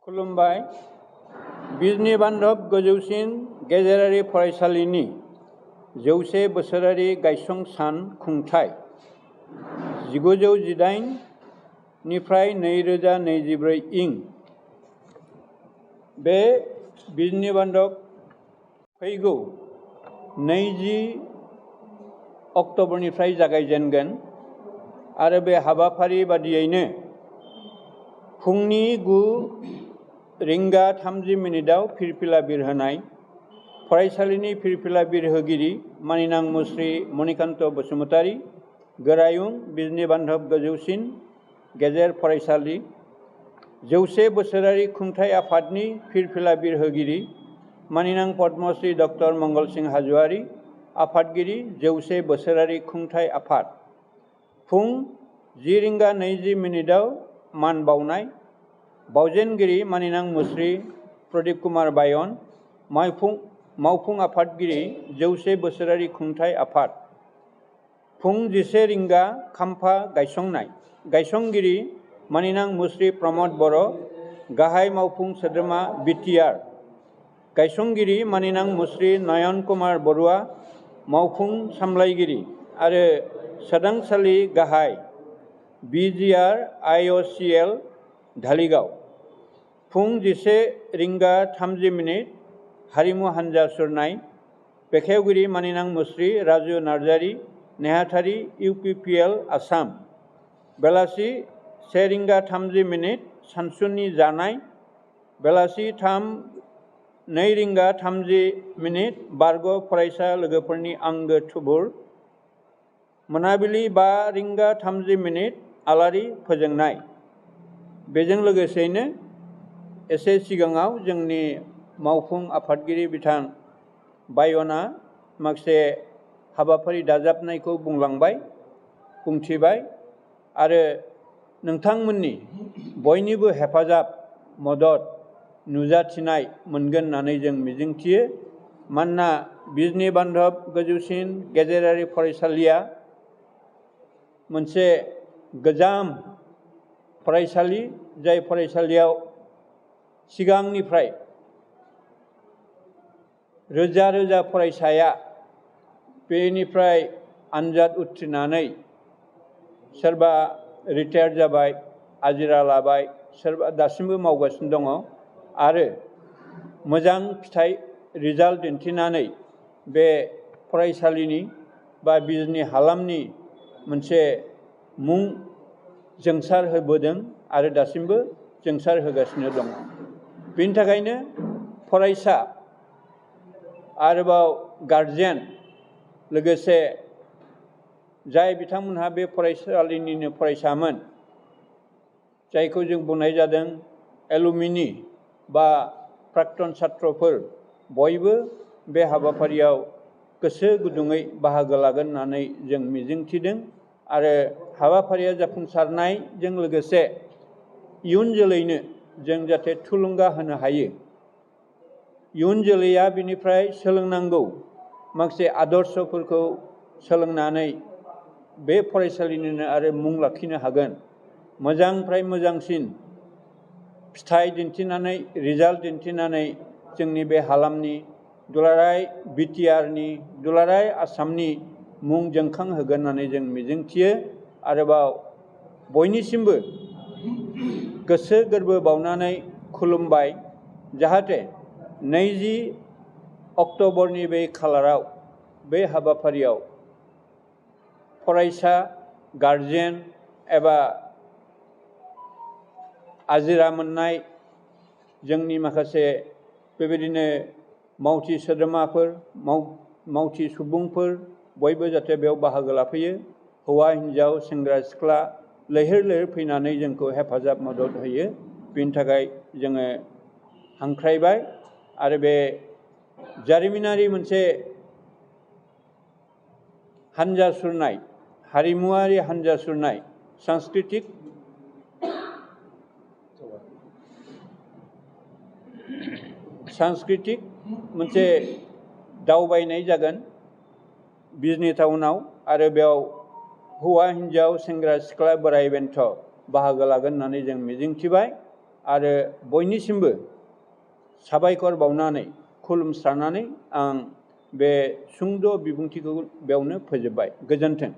खुलुमबाय। बिजनी बान्धव गोजौसिन गेजेरारि फरायसालिनि 100 बोसोरारि गायसं सान खुंथाय 1918 निफ्राय 2024 इं बे बिजनी बान्धव फैगौ 20 अक्ट'बरनिफ्राय जागायजेनगोन आरो बे हाबाफारि बादियैनो फुंनि 9:30 फिरफिला बिरहोनाय फरायसालिनि फिरफिला बिरहोगिरि मानिनां मुस्रि मणिकान्त बसुमतारी, गोरायुं बिजनी बान्धव गोजौसिन गेजेर फरायसालि 100 बोसोरारि खुंथाय आफादनि फिरफिला बिरहोगिरि मानिनां पद्मश्री डक्टर मंगल सिंह हाज'वारी, आफादगिरि 100 बोसोरारि खुंथाय आफाद। फुं 10:20 मान बावनाय बावजेनगिरि मानिनां मुस्रि प्रदीप कुमार बायन, मावफुं आफादगिरि 100 बोसोरारि खुंथाय आफाद। फुं 11 खाम्फा गायसंनाय गायसंगिरि मानिनां मुस्रि प्रमद बर', गाहाय मावफुं सोद्रोमा बिटिआर। गायसंगिरि मानिनां मुस्रि नयन कुमार बरुवा, मावफुं सामलायगिरि आरो सोदांसालि गाहाय बिजिआर आइअ'सिएल धालिगाव। फुं 11:30 हारिमु हान्जा सुरनाय बेखेवगिरि मानिनां मुस्रि राजु नार्जारि, नेहाथारि इउपिपिएल आसाम। बेलासि 1:30 सानसुनि जानाय बेलासि 2:30 बारग' फरायसा लोगोफोरनि आंगो थुबुर। मोनाबिलि 5:30 आलारि फोजोंनाय। बेजों लोगोसेयैनो एसे सिगाङाव जोंनि मावफुं आफादगिरि बिथां बायनआ माखासे हाबाफारि दाजाबनायखौ बुंथिबाय आरो नोंथांमोननि बयनिबो हेफाजाब मदद नुजाथिनाय मोनगोन होननानै जों मिजिंथियो। मानोना बिजनी बान्धव गोजौसिन गेजेरारि फरायसालिया मोनसे गोजाम फरायसालि, जाय फरायसालियाव सिगांनिफ्राय रोजा रोजा फरायसाया बेनिफ्राय आनजाद उथ्रिनानै सोरबा रिटायार जाबाय, आजिरा लाबाय, सोरबा दासिमबो मावगासिनो दङ आरो मोजां फिथाइ रिजाल्ट दिन्थिनानै बे फरायसालिनि बा बिजनी हालामनि मोनसे मुं जोंसार होबोदों आरो दासिमबो जोंसार होगासिनो दङ। बेनि थाखायनो फरायसा आरोबाव गारजेन लोगोसे जाय बिथांमोनहा बे फरायसालिनिनो फरायसामोन, जायखौ जों बुंनाय जादों एलुमिनि बा प्राक्तन छात्रफोर, बयबो बे हाबाफारियाव गोसो गुदुङै बाहागो लागोन होननानै जों मिजिंथिदों आरो हाबाफारिया जाफुंसारनायजों लोगोसे इयुन जोलैनो जों जाहाथे थुलुंगा होनो हायो। इयुन जोलैया बिनिफ्राय सोलोंनांगौ माखासे आदर्शफोरखौ सोलोंनानै बे फरायसालिनिनो आरो मुं लाखिनो हागोन। मोजांनिफ्राय मोजांसिन फिथाइ दिन्थिनानै रिजाल्ट दिन्थिनानै जोंनि बे हालामनि दुलाराय बिटिआरनि दुलाराय आसामनि मुं जोंखांहोगोन होननानै जों मिजिंथियो। आरोबाव बयनिसिमबो गोसो गोरबो बावनानै खुलुमबाय, जाहाथे 20 अक्ट'बरनि बे खालाराव बे हाबाफारियाव फरायसा, गारजेन एबा आजिरा मोननाय जोंनि माखासे बेबायदिनो मावथि सोद्रोमाफोर, मावथि सुबुंफोर बयबो जाहाथे बेयाव बाहागो लाफैयो। हौवा हिन्जाव सेंग्रा सिख्ला लैहोर लैहोर फैनानै जोंखौ हेफाजाब मदद होयो। बेनि थाखाय जोङो हांख्रायबाय आरो बे जारिमिनारि मोनसे हान्जा सुरनाय, हारिमुवारि हान्जा सुरनाय, सांस्कृतिक मोनसे दावबायनाय जागोन बिजनी टाउनाव आरो बेयाव हौवा हिन्जाव सेंग्रा सिख्ला बोराइ बेन्थ' बाहागो लागोन होननानै जों मिजिंथिबाय आरो बयनिसिमबो साबायखर बावनानै खुलुमस्रानानै आं बे सुंद' बिबुंथिखौ बेयावनो फोजोबबाय। गोजोन्थों।